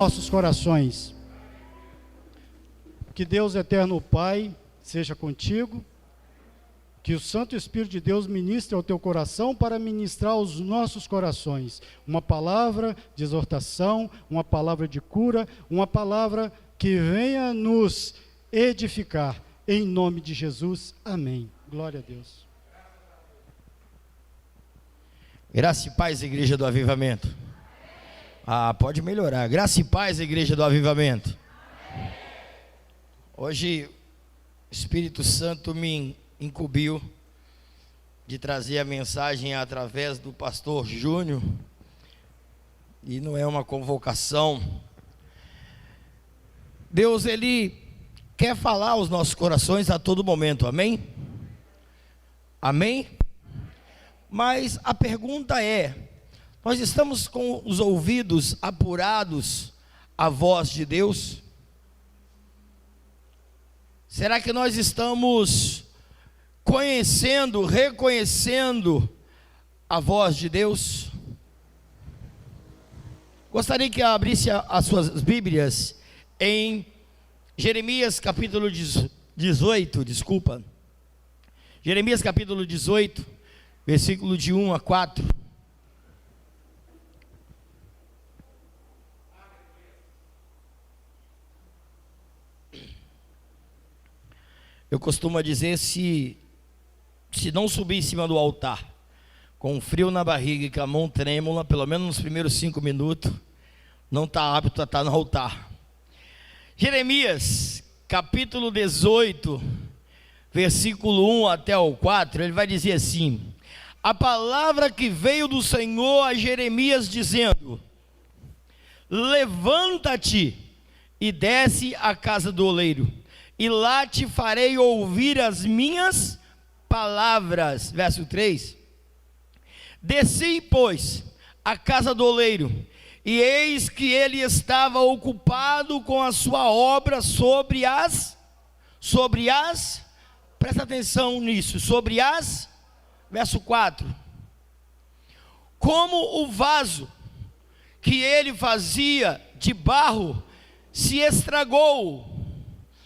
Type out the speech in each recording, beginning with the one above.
nossos corações. Que Deus eterno Pai seja contigo, que o Santo Espírito de Deus ministre ao teu coração para ministrar aos nossos corações uma palavra de exortação, uma palavra de cura, uma palavra que venha nos edificar, em nome de Jesus, amém. Glória a Deus. Graça e paz, Igreja do Avivamento. Pode melhorar. Graça e paz, Igreja do Avivamento. Hoje, o Espírito Santo me incumbiu de trazer a mensagem através do pastor Júnior, e não é uma convocação. Deus, Ele quer falar aos nossos corações a todo momento, amém? Amém? Mas a pergunta é: nós estamos com os ouvidos apurados à voz de Deus? Será que nós estamos conhecendo, reconhecendo a voz de Deus? Gostaria que abrisse as suas Bíblias em Jeremias capítulo 18, Jeremias capítulo 18, versículo de 1 a 4. Eu costumo dizer, se não subir em cima do altar, com frio na barriga e com a mão trêmula, pelo menos nos primeiros 5 minutos, não está apto a estar no altar. Jeremias, capítulo 18, versículo 1 até o 4, ele vai dizer assim: a palavra que veio do Senhor a Jeremias dizendo: levanta-te e desce à casa do oleiro, e lá te farei ouvir as minhas palavras. Verso 3: desci, pois, à casa do oleiro, e eis que ele estava ocupado com a sua obra sobre as, presta atenção nisso, verso 4, como o vaso que ele fazia de barro se estragou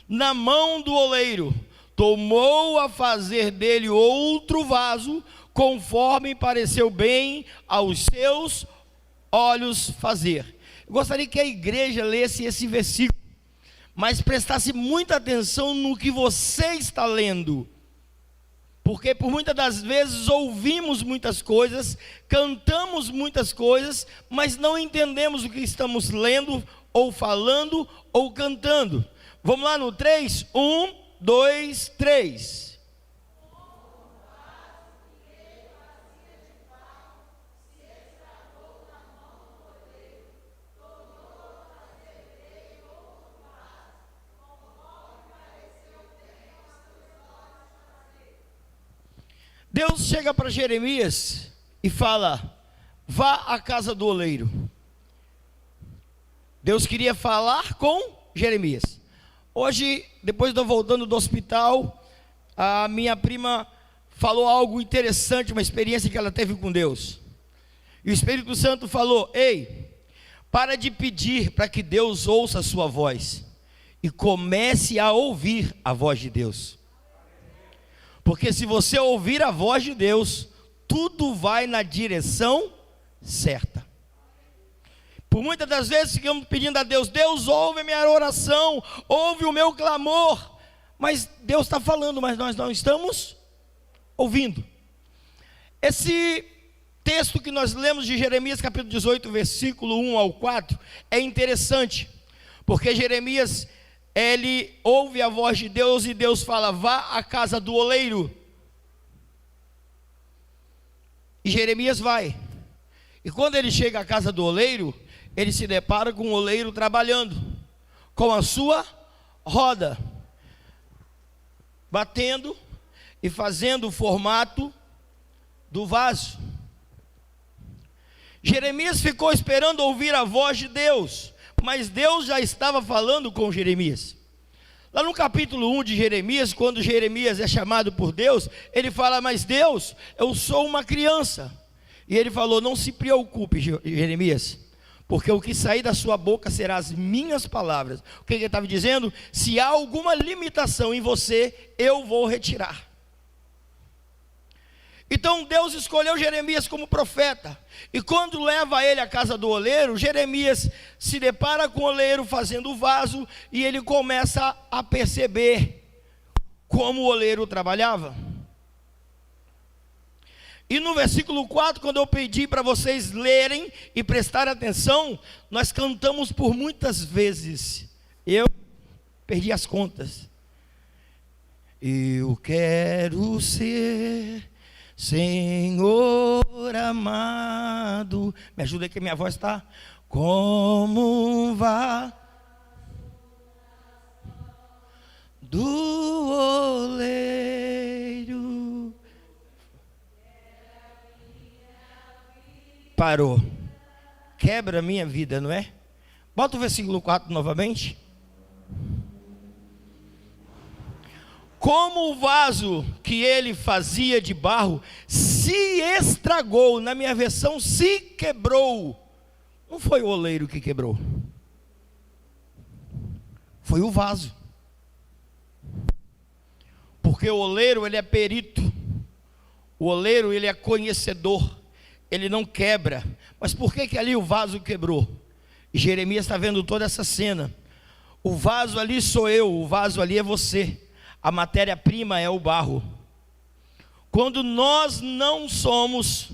na mão do oleiro, tomou a fazer dele outro vaso, conforme pareceu bem aos seus olhos fazer. Eu gostaria que a igreja lesse esse versículo, mas prestasse muita atenção no que você está lendo, porque por muitas das vezes ouvimos muitas coisas, cantamos muitas coisas, mas não entendemos o que estamos lendo, ou falando, ou cantando. Vamos lá no 3, 1, 2, 3. Deus chega para Jeremias e fala: vá à casa do oleiro. Deus queria falar com Jeremias. Hoje, depois de eu voltando do hospital, a minha prima falou algo interessante, uma experiência que ela teve com Deus. E o Espírito Santo falou: ei, para de pedir para que Deus ouça a sua voz, e comece a ouvir a voz de Deus. Porque se você ouvir a voz de Deus, tudo vai na direção certa. Por muitas das vezes ficamos pedindo a Deus: Deus, ouve a minha oração, ouve o meu clamor. Mas Deus está falando, mas nós não estamos ouvindo. Esse texto que nós lemos de Jeremias capítulo 18, versículo 1 ao 4, é interessante, porque Jeremias, ele ouve a voz de Deus, e Deus fala: vá à casa do oleiro. E Jeremias vai. E quando ele chega à casa do oleiro, ele se depara com o oleiro trabalhando com a sua roda, batendo e fazendo o formato do vaso. Jeremias ficou esperando ouvir a voz de Deus, mas Deus já estava falando com Jeremias. Lá no capítulo 1 de Jeremias, quando Jeremias é chamado por Deus, ele fala: mas Deus, eu sou uma criança. E ele falou: não se preocupe, Jeremias, porque o que sair da sua boca será as minhas palavras. O que ele estava dizendo? Se há alguma limitação em você, eu vou retirar. Então Deus escolheu Jeremias como profeta, e quando leva ele à casa do oleiro, Jeremias se depara com o oleiro fazendo o vaso, e ele começa a perceber como o oleiro trabalhava. E no versículo 4, quando eu pedi para vocês lerem e prestarem atenção, nós cantamos por muitas vezes, eu perdi as contas. Eu quero ser Senhor amado, me ajuda aí que minha voz está como um vaso do oleiro. Parou. Quebra a minha vida, não é? Bota o versículo 4 novamente. Como o vaso que ele fazia de barro se estragou, na minha versão, se quebrou. Não foi o oleiro que quebrou, foi o vaso. Porque o oleiro, ele é perito, o oleiro, ele é conhecedor, ele não quebra. Mas por que ali o vaso quebrou? E Jeremias está vendo toda essa cena. O vaso ali sou eu, o vaso ali é você. A matéria-prima é o barro. Quando nós não somos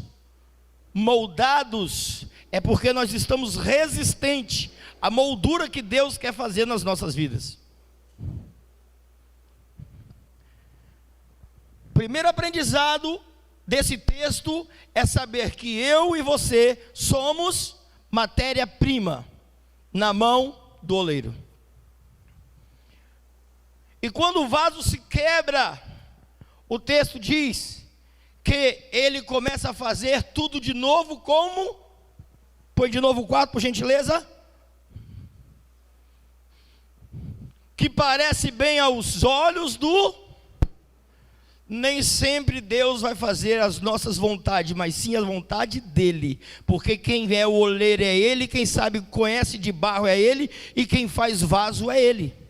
moldados, é porque nós estamos resistentes à moldura que Deus quer fazer nas nossas vidas. Primeiro aprendizado desse texto é saber que eu e você somos matéria-prima na mão do oleiro. E quando o vaso se quebra, o texto diz que ele começa a fazer tudo de novo, como? Põe de novo o 4, por gentileza. Que parece bem aos olhos do... Nem sempre Deus vai fazer as nossas vontades, mas sim a vontade dele. Porque quem é o oleiro é ele, quem sabe, conhece de barro é ele, e quem faz vaso é ele.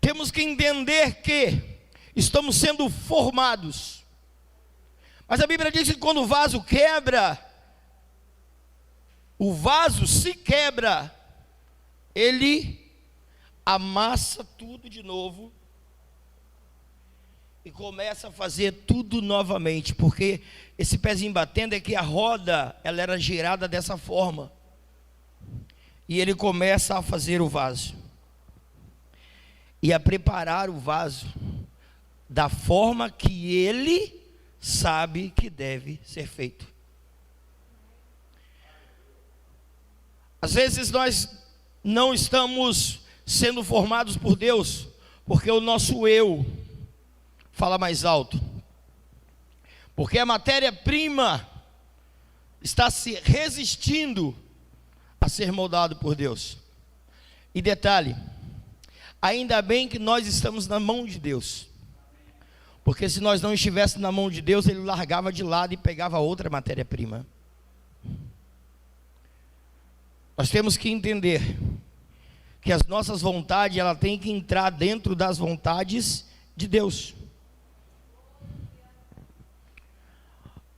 Temos que entender que estamos sendo formados. Mas a Bíblia diz que quando o vaso quebra, o vaso se quebra, ele amassa tudo de novo e começa a fazer tudo novamente, porque esse pezinho batendo é que a roda, ela era girada dessa forma, e ele começa a fazer o vaso e a preparar o vaso da forma que ele sabe que deve ser feito. Às vezes nós não estamos sendo formados por Deus, porque o nosso eu fala mais alto, porque a matéria-prima está se resistindo a ser moldado por Deus. E detalhe, ainda bem que nós estamos na mão de Deus, porque se nós não estivéssemos na mão de Deus, ele largava de lado e pegava outra matéria-prima. Nós temos que entender que as nossas vontades, ela tem que entrar dentro das vontades de Deus.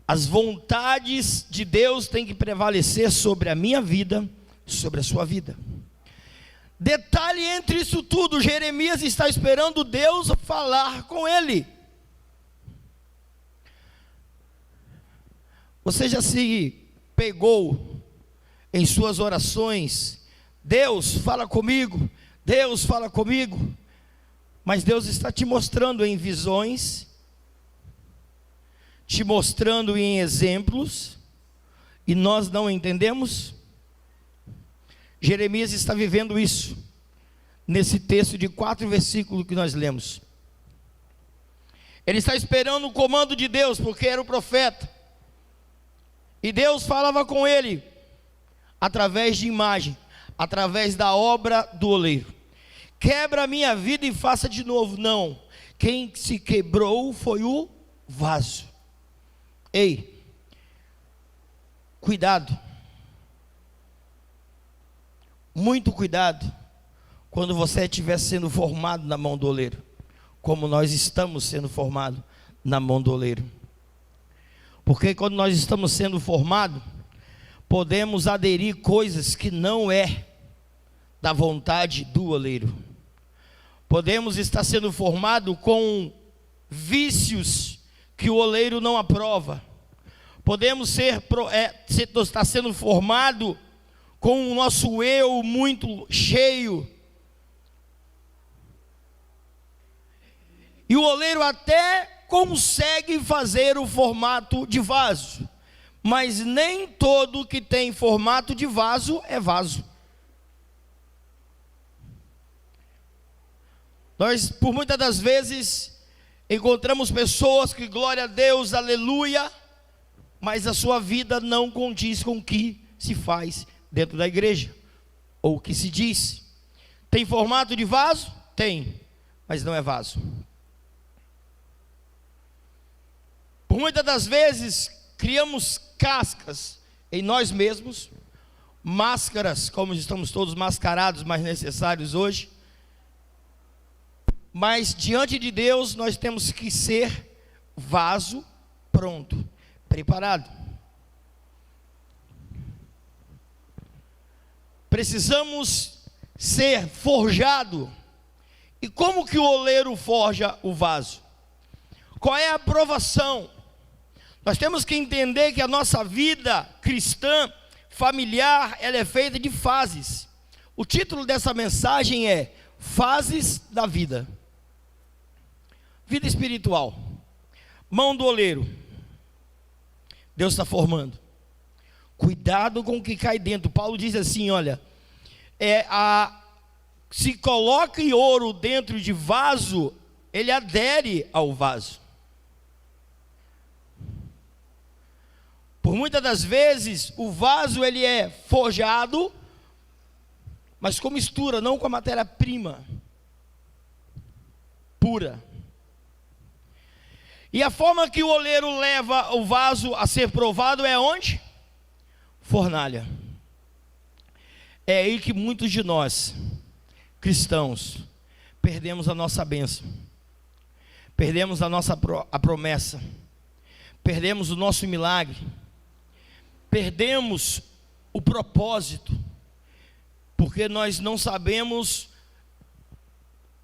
As vontades de Deus têm que prevalecer sobre a minha vida, sobre a sua vida. Detalhe entre isso tudo, Jeremias está esperando Deus falar com ele. Você já se pegou em suas orações? Deus fala comigo, Deus fala comigo. Mas Deus está te mostrando em visões, te mostrando em exemplos, e nós não entendemos. Jeremias está vivendo isso, nesse texto de 4 versículos que nós lemos. Ele está esperando o comando de Deus, porque era o profeta, e Deus falava com ele, através de imagem, através da obra do oleiro. Quebra a minha vida e faça de novo. Não, quem se quebrou foi o vaso. Ei, Cuidado, muito cuidado, quando você estiver sendo formado na mão do oleiro, como nós estamos sendo formados na mão do oleiro. Porque quando nós estamos sendo formados, podemos aderir coisas que não é da vontade do oleiro. Podemos estar sendo formados com vícios que o oleiro não aprova. Podemos estar sendo formado com o nosso eu muito cheio. E o oleiro até consegue fazer o formato de vaso, mas nem todo que tem formato de vaso é vaso. Nós, por muitas das vezes, encontramos pessoas que, glória a Deus, aleluia, mas a sua vida não condiz com o que se faz dentro da igreja, ou o que se diz. Tem formato de vaso? Tem, mas não é vaso. Por muitas das vezes, criamos cascas em nós mesmos, máscaras, como estamos todos mascarados, mas necessários hoje. Mas diante de Deus, nós temos que ser vaso pronto, preparado. Precisamos ser forjado. E como que o oleiro forja o vaso? Qual é a aprovação? Nós temos que entender que a nossa vida cristã, familiar, ela é feita de fases. O título dessa mensagem é Fases da Vida. Vida espiritual. Mão do oleiro. Deus está formando. Cuidado com o que cai dentro. Paulo diz assim, olha, se coloque ouro dentro de vaso, ele adere ao vaso. Por muitas das vezes, o vaso ele é forjado, mas com mistura, não com a matéria-prima pura. E a forma que o oleiro leva o vaso a ser provado é onde? Fornalha. É aí que muitos de nós, cristãos, perdemos a nossa bênção, perdemos a promessa, perdemos o nosso milagre, perdemos o propósito, porque nós não sabemos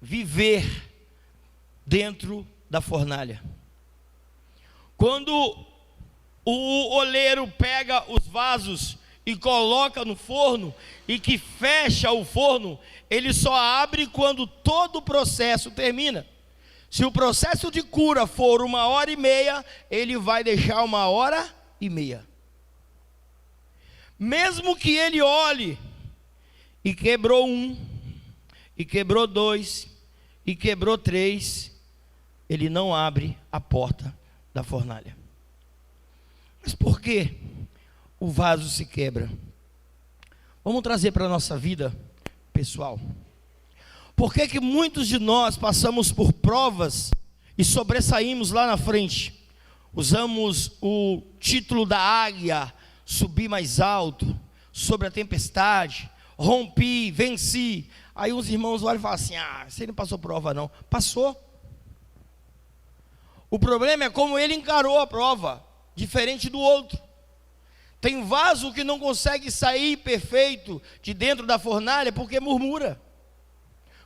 viver dentro da fornalha. Quando o oleiro pega os vasos e coloca no forno, e que fecha o forno, ele só abre quando todo o processo termina. Se o processo de cura for 1h30, ele vai deixar 1h30. Mesmo que ele olhe, e quebrou 1, e quebrou 2, e quebrou 3, ele não abre a porta da fornalha. Mas por que o vaso se quebra? Vamos trazer para a nossa vida pessoal. Por que muitos de nós passamos por provas e sobressaímos lá na frente? Usamos o título da águia, subi mais alto, sobre a tempestade, rompi, venci. Aí uns irmãos olham e falam assim, você não passou prova não. Passou. O problema é como ele encarou a prova, diferente do outro. Tem vaso que não consegue sair perfeito de dentro da fornalha porque murmura,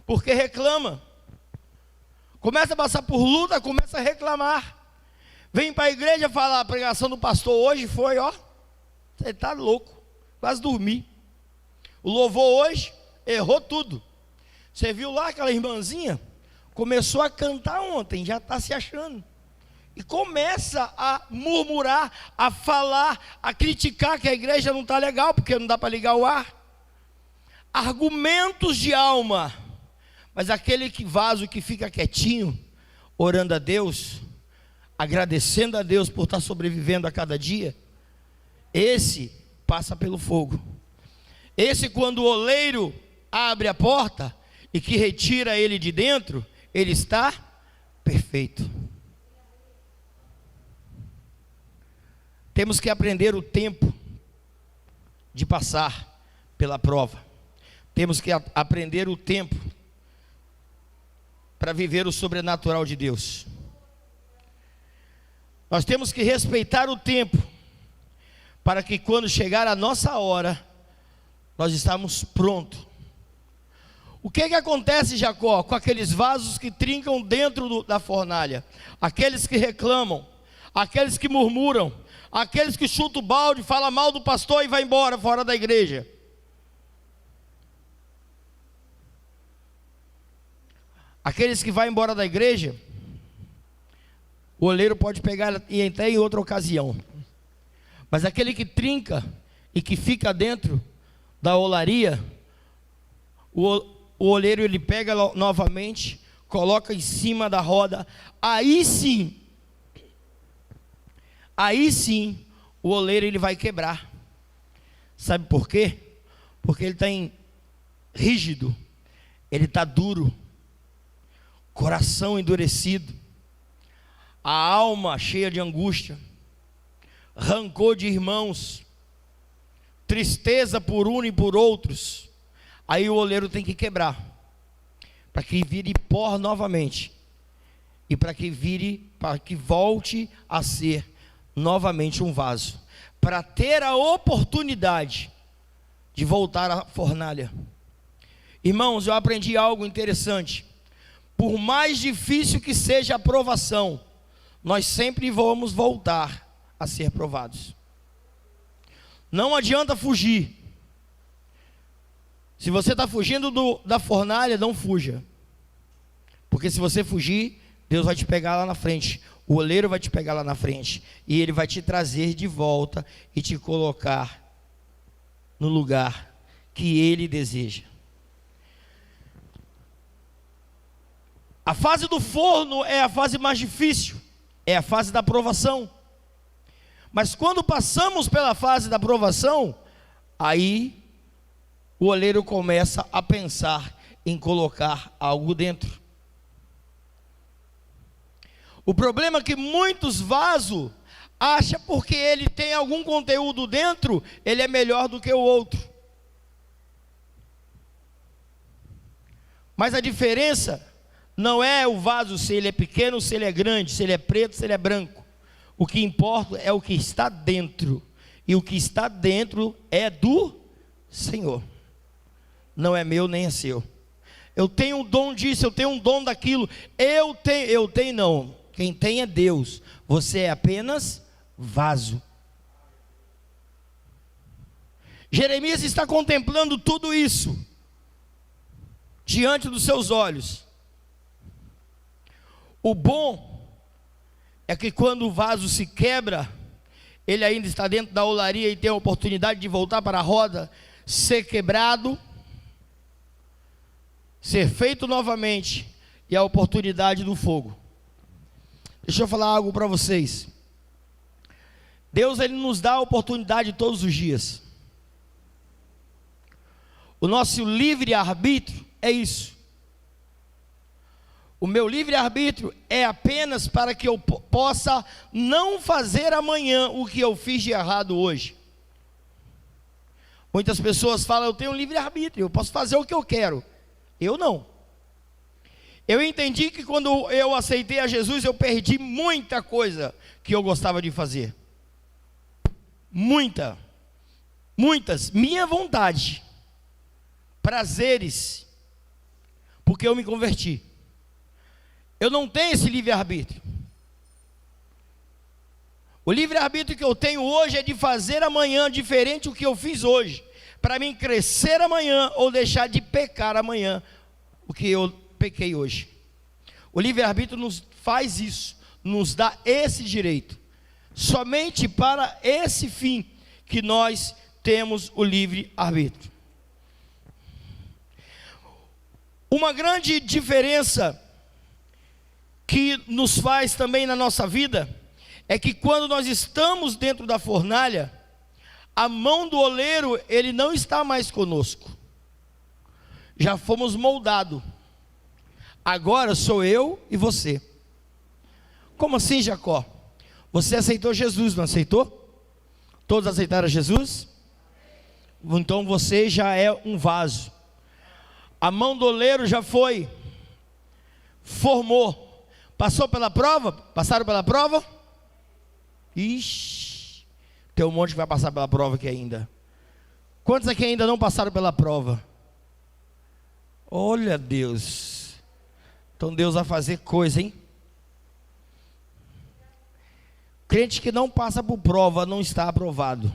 porque reclama. Começa a passar por luta, começa a reclamar. Vem para a igreja falar, a pregação do pastor hoje foi, você está louco, quase dormi. O louvor hoje, errou tudo. Você viu lá aquela irmãzinha? Começou a cantar ontem, já está se achando. E começa a murmurar, a falar, a criticar que a igreja não está legal, porque não dá para ligar o ar. Argumentos de alma. Mas aquele vaso que fica quietinho, orando a Deus, agradecendo a Deus por estar sobrevivendo a cada dia, esse passa pelo fogo. Esse, quando o oleiro abre a porta e que retira ele de dentro, ele está perfeito. Temos que aprender o tempo de passar pela prova. Temos que aprender o tempo para viver o sobrenatural de Deus. Nós temos que respeitar o tempo, para que quando chegar a nossa hora, nós estamos prontos. O que acontece, Jacó, com aqueles vasos que trincam dentro da fornalha? Aqueles que reclamam, aqueles que murmuram, aqueles que chutam o balde, falam mal do pastor e vai embora fora da igreja. Aqueles que vão embora da igreja, o oleiro pode pegar e entrar em outra ocasião. Mas aquele que trinca e que fica dentro da olaria, o oleiro ele pega novamente, coloca em cima da roda. Aí sim, o oleiro ele vai quebrar. Sabe por quê? Porque ele está rígido, ele está duro, coração endurecido, a alma cheia de angústia, rancor de irmãos, tristeza por um e por outros. Aí o oleiro tem que quebrar, para que vire pó novamente, e para que volte a ser novamente um vaso, para ter a oportunidade de voltar à fornalha. Irmãos, eu aprendi algo interessante. Por mais difícil que seja a provação, nós sempre vamos voltar a ser provados. Não adianta fugir. Se você está fugindo da fornalha, não fuja. Porque se você fugir, Deus vai te pegar lá na frente. O oleiro vai te pegar lá na frente. E Ele vai te trazer de volta e te colocar no lugar que Ele deseja. A fase do forno é a fase mais difícil. É a fase da provação. Mas quando passamos pela fase da provação, aí o oleiro começa a pensar em colocar algo dentro. O problema é que muitos vasos acham porque ele tem algum conteúdo dentro, ele é melhor do que o outro. Mas a diferença não é o vaso, se ele é pequeno, se ele é grande, se ele é preto, se ele é branco. O que importa é o que está dentro. E o que está dentro é do Senhor. Não é meu nem é seu. Eu tenho um dom disso, eu tenho um dom daquilo. Eu tenho não. Quem tem é Deus. Você é apenas vaso. Jeremias está contemplando tudo isso diante dos seus olhos. O bom é que quando o vaso se quebra, ele ainda está dentro da olaria e tem a oportunidade de voltar para a roda, ser quebrado, ser feito novamente, e a oportunidade do fogo. Deixa eu falar algo para vocês. Deus, Ele nos dá a oportunidade todos os dias. O nosso livre-arbítrio é isso. O meu livre-arbítrio é apenas para que eu possa não fazer amanhã o que eu fiz de errado hoje. Muitas pessoas falam, eu tenho livre-arbítrio, eu posso fazer o que eu quero. Eu não. Eu entendi que quando eu aceitei a Jesus, eu perdi muita coisa que eu gostava de fazer. Muitas, minha vontade, prazeres, porque eu me converti. Eu não tenho esse livre-arbítrio. O livre-arbítrio que eu tenho hoje é de fazer amanhã diferente do que eu fiz hoje, para mim crescer amanhã ou deixar de pecar amanhã o que eu pequei hoje. O livre-arbítrio nos faz isso, nos dá esse direito. Somente para esse fim que nós temos o livre-arbítrio. Uma grande diferença que nos faz também na nossa vida é que quando nós estamos dentro da fornalha, a mão do oleiro, ele não está mais conosco. Já fomos moldados. Agora sou eu e você. Como assim, Jacó? Você aceitou Jesus, não aceitou? Todos aceitaram Jesus? então você já é um vaso. A mão do oleiro já foi, formou, passou pela prova? Passaram pela prova? Ixi, tem um monte que vai passar pela prova aqui ainda. Quantos aqui ainda não passaram pela prova? Olha Deus, então Deus vai fazer coisa, hein? Crente que não passa por prova não está aprovado.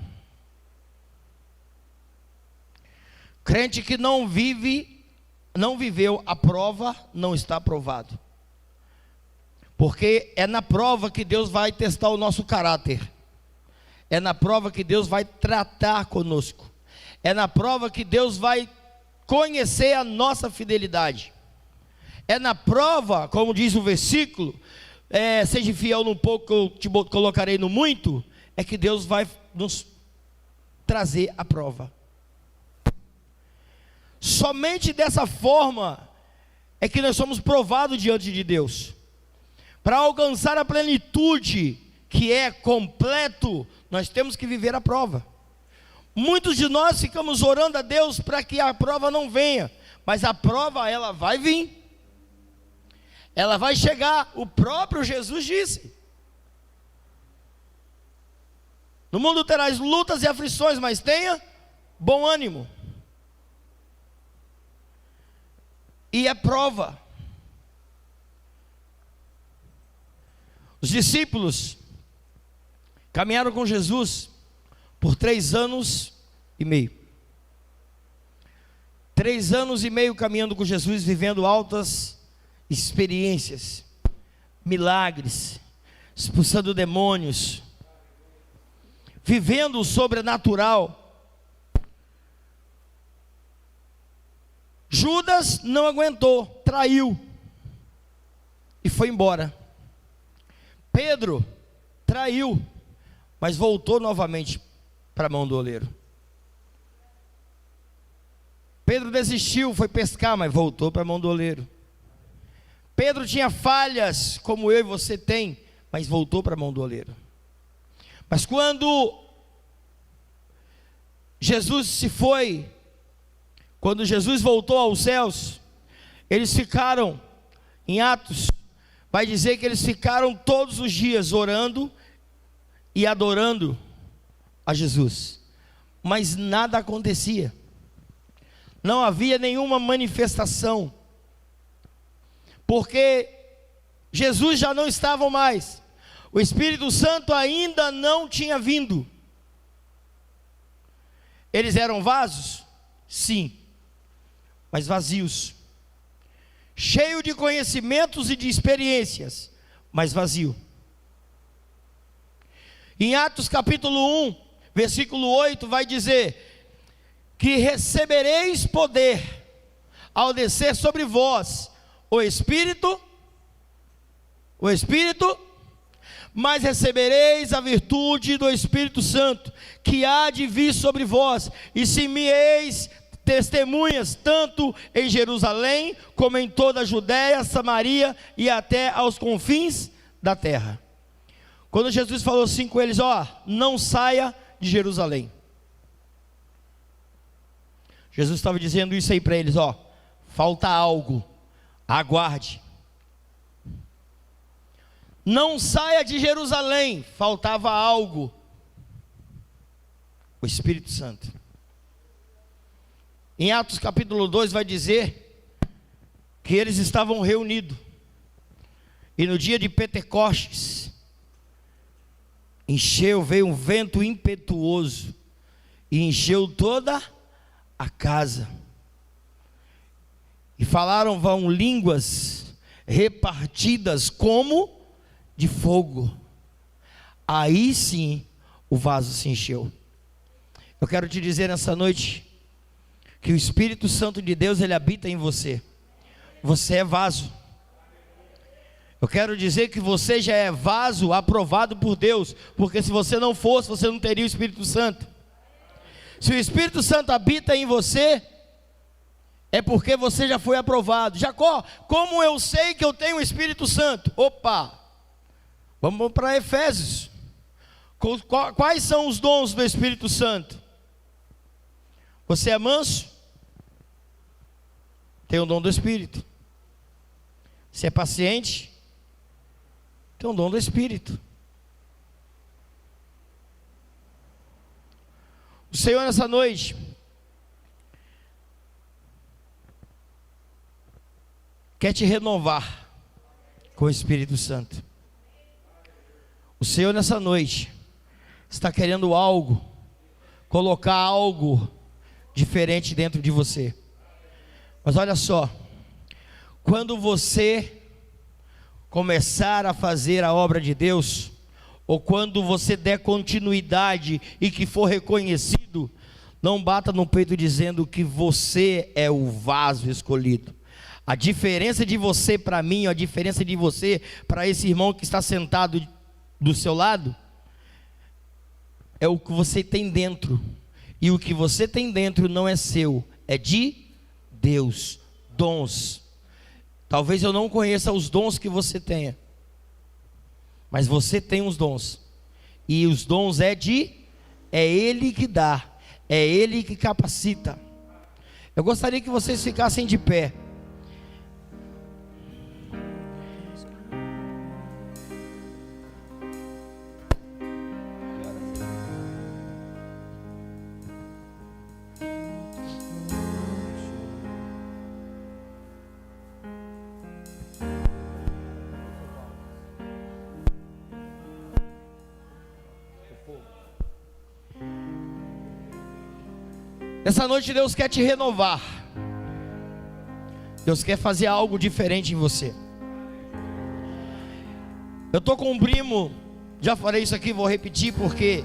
Crente que não viveu a prova não está aprovado. Porque é na prova que Deus vai testar o nosso caráter. É na prova que Deus vai tratar conosco. É na prova que Deus vai conhecer a nossa fidelidade. É na prova, como diz o versículo, seja fiel no pouco que eu te colocarei no muito, é que Deus vai nos trazer a prova. Somente dessa forma é que nós somos provados diante de Deus. Para alcançar a plenitude, que é completo, nós temos que viver a prova. Muitos de nós ficamos orando a Deus para que a prova não venha, mas a prova ela vai vir. Ela vai chegar. O próprio Jesus disse: no mundo terás lutas e aflições, mas tenha bom ânimo. E é prova. Os discípulos caminharam com Jesus por 3 anos e meio. 3 anos e meio caminhando com Jesus, vivendo altas experiências, milagres, expulsando demônios, vivendo o sobrenatural. Judas não aguentou, traiu e foi embora. Pedro traiu, mas voltou novamente para a mão do oleiro. Pedro desistiu, foi pescar, mas voltou para a mão do oleiro. Pedro tinha falhas, como eu e você tem, mas voltou para a mão do oleiro. Mas quando Jesus se foi, quando Jesus voltou aos céus, eles ficaram, em Atos, vai dizer que eles ficaram todos os dias orando e adorando a Jesus, mas nada acontecia, não havia nenhuma manifestação, porque Jesus já não estava mais, o Espírito Santo ainda não tinha vindo. Eles eram vasos? Sim, mas vazios, cheio de conhecimentos e de experiências, mas vazio. Em Atos capítulo 1, versículo 8, vai dizer que recebereis poder ao descer sobre vós o Espírito, mas recebereis a virtude do Espírito Santo, que há de vir sobre vós, e se me eis testemunhas, tanto em Jerusalém, como em toda a Judéia, Samaria e até aos confins da terra. Quando Jesus falou assim com eles, não saia de Jerusalém. Jesus estava dizendo isso aí para eles, falta algo, aguarde. Não saia de Jerusalém, faltava algo, o Espírito Santo. Em Atos capítulo 2 vai dizer que eles estavam reunidos, e no dia de Pentecostes, veio um vento impetuoso, e encheu toda a casa, e falaram línguas repartidas como de fogo. Aí sim o vaso se encheu. Eu quero te dizer nessa noite que o Espírito Santo de Deus, ele habita em você. Você é vaso. Eu quero dizer que você já é vaso aprovado por Deus, porque se você não fosse, você não teria o Espírito Santo. Se o Espírito Santo habita em você, é porque você já foi aprovado. Jacó, como eu sei que eu tenho o Espírito Santo? Vamos para Efésios. Quais são os dons do Espírito Santo? Você é manso? Tem o dom do Espírito. Você é paciente? Tem o dom do Espírito. O Senhor nessa noite quer te renovar com o Espírito Santo. O Senhor nessa noite está querendo algo, colocar algo diferente dentro de você. Mas olha só, quando você começar a fazer a obra de Deus, ou quando você der continuidade e que for reconhecido, não bata no peito dizendo que você é o vaso escolhido. A diferença de você para mim, a diferença de você para esse irmão que está sentado do seu lado, é o que você tem dentro. E o que você tem dentro não é seu, é de Deus. Dons. Talvez eu não conheça os dons que você tenha, mas você tem os dons. E os dons é Ele que dá, é Ele que capacita. Eu gostaria que vocês ficassem de pé. Essa noite Deus quer te renovar. Deus quer fazer algo diferente em você. Eu estou com um primo, já falei isso aqui, vou repetir porque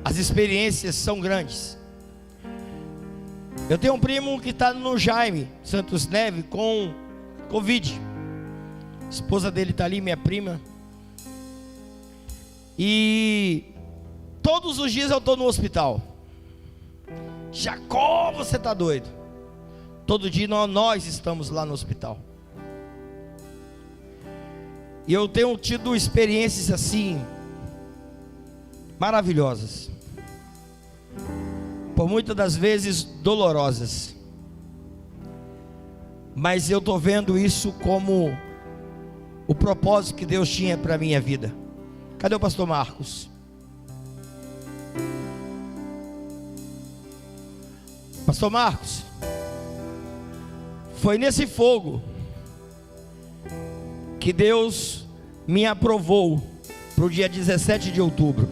as experiências são grandes. Eu tenho um primo que está no Jaime Santos Neves com Covid. A esposa dele está ali, minha prima. E todos os dias eu estou no hospital. Jacó, você está doido? Todo dia nós estamos lá no hospital. E eu tenho tido experiências assim maravilhosas, por muitas das vezes dolorosas, mas eu estou vendo isso como o propósito que Deus tinha para a minha vida. Cadê o pastor Marcos? Pastor Marcos, foi nesse fogo que Deus me aprovou para o dia 17 de outubro.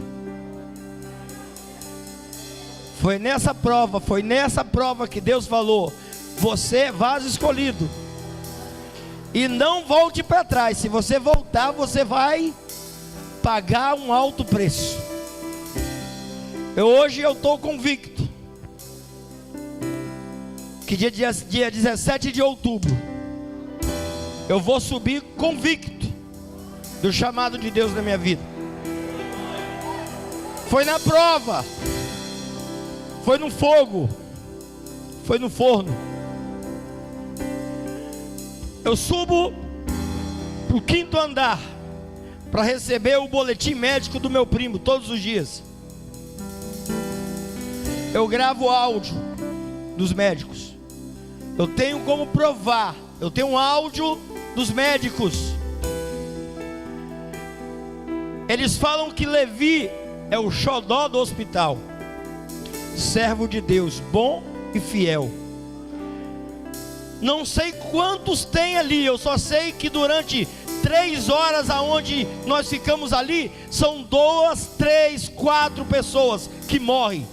Foi nessa prova que Deus falou: você é vaso escolhido, e não volte para trás. Se você voltar, você vai pagar um alto preço. Hoje eu estou convicto que dia 17 de outubro eu vou subir convicto do chamado de Deus na minha vida. Foi na prova, foi no fogo, foi no forno. Eu subo para o 5º andar para receber o boletim médico do meu primo todos os dias. Eu gravo áudio dos médicos. Eu tenho como provar. Eu tenho um áudio dos médicos. Eles falam que Levi é o xodó do hospital. Servo de Deus, bom e fiel. Não sei quantos tem ali. Eu só sei que durante 3 horas aonde nós ficamos ali, são 2, 3, 4 pessoas que morrem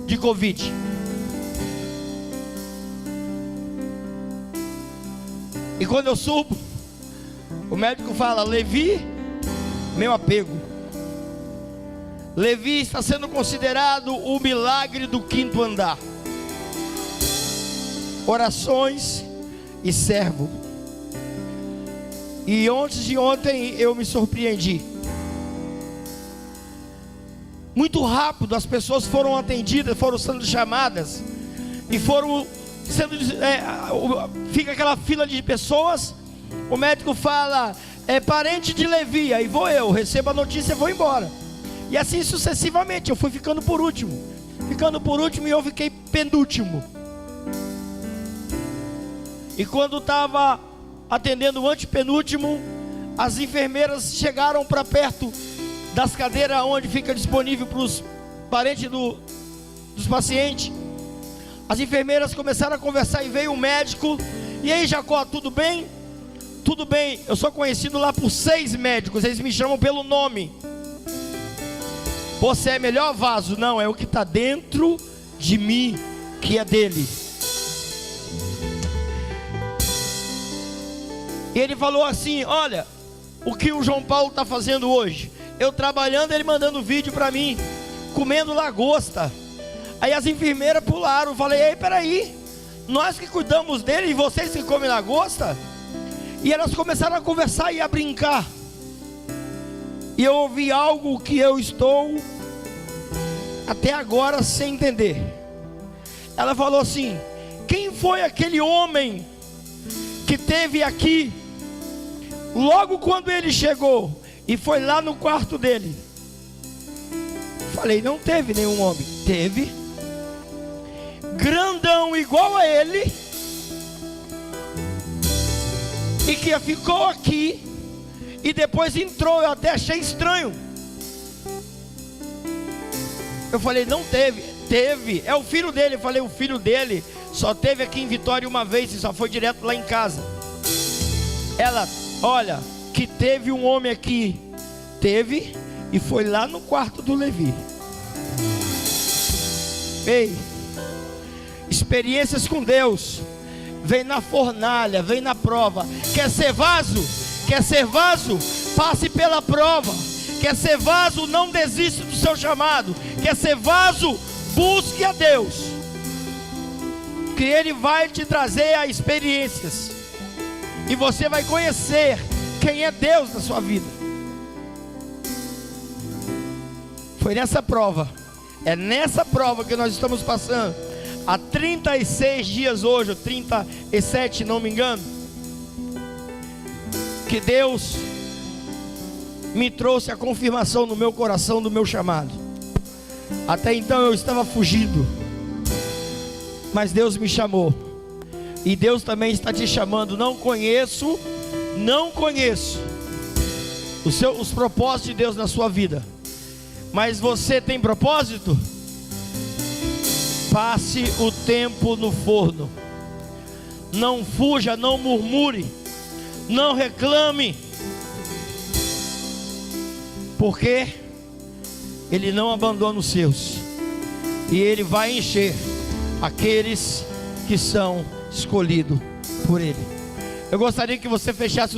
de Covid. E quando eu subo, o médico fala: Levi, meu apego. Levi está sendo considerado o milagre do 5º andar. Orações e servo. E antes de ontem eu me surpreendi. Muito rápido as pessoas foram atendidas, foram sendo chamadas e foram sendo, fica aquela fila de pessoas. O médico fala: é parente de Levi. Aí vou eu, recebo a notícia e vou embora. E assim sucessivamente, eu fui ficando por último. ficando por último e eu fiquei penúltimo. E quando estava atendendo o antepenúltimo, as enfermeiras chegaram para perto das cadeiras onde fica disponível para os parentes dos pacientes. As enfermeiras começaram a conversar e veio o médico. E aí, Jacó, tudo bem? Tudo bem, eu sou conhecido lá por 6 médicos, eles me chamam pelo nome. Você é melhor vaso? Não, é o que está dentro de mim, que é dele. E ele falou assim: olha, o que o João Paulo está fazendo hoje? Eu trabalhando, ele mandando vídeo para mim, comendo lagosta. Aí as enfermeiras pularam, falei: ei, peraí, nós que cuidamos dele e vocês que comem lagosta? E elas começaram a conversar e a brincar. E eu ouvi algo que eu estou até agora sem entender. Ela falou assim: quem foi aquele homem que teve aqui logo quando ele chegou e foi lá no quarto dele? Falei: não teve nenhum homem. Teve, grandão igual a ele, e que ficou aqui e depois entrou. Eu até achei estranho. Eu falei: não teve. Teve, é o filho dele. Eu falei: o filho dele só teve aqui em Vitória uma vez e só foi direto lá em casa. Ela: olha, que teve um homem aqui. Teve, e foi lá no quarto do Levi. Ei, experiências com Deus vem na fornalha, vem na prova. Quer ser vaso? Quer ser vaso? Passe pela prova. Quer ser vaso? Não desista do seu chamado. Quer ser vaso? Busque a Deus, que Ele vai te trazer a experiências, e você vai conhecer quem é Deus na sua vida. Foi nessa prova, é nessa prova que nós estamos passando há 36 dias hoje, ou 37, não me engano, que Deus me trouxe a confirmação no meu coração do meu chamado. Até então eu estava fugindo, mas Deus me chamou, e Deus também está te chamando. Não conheço os propósitos de Deus na sua vida, mas você tem propósito? Passe o tempo no forno. Não fuja, não murmure, não reclame, porque Ele não abandona os seus, e Ele vai encher aqueles que são escolhidos por Ele. Eu gostaria que você fechasse os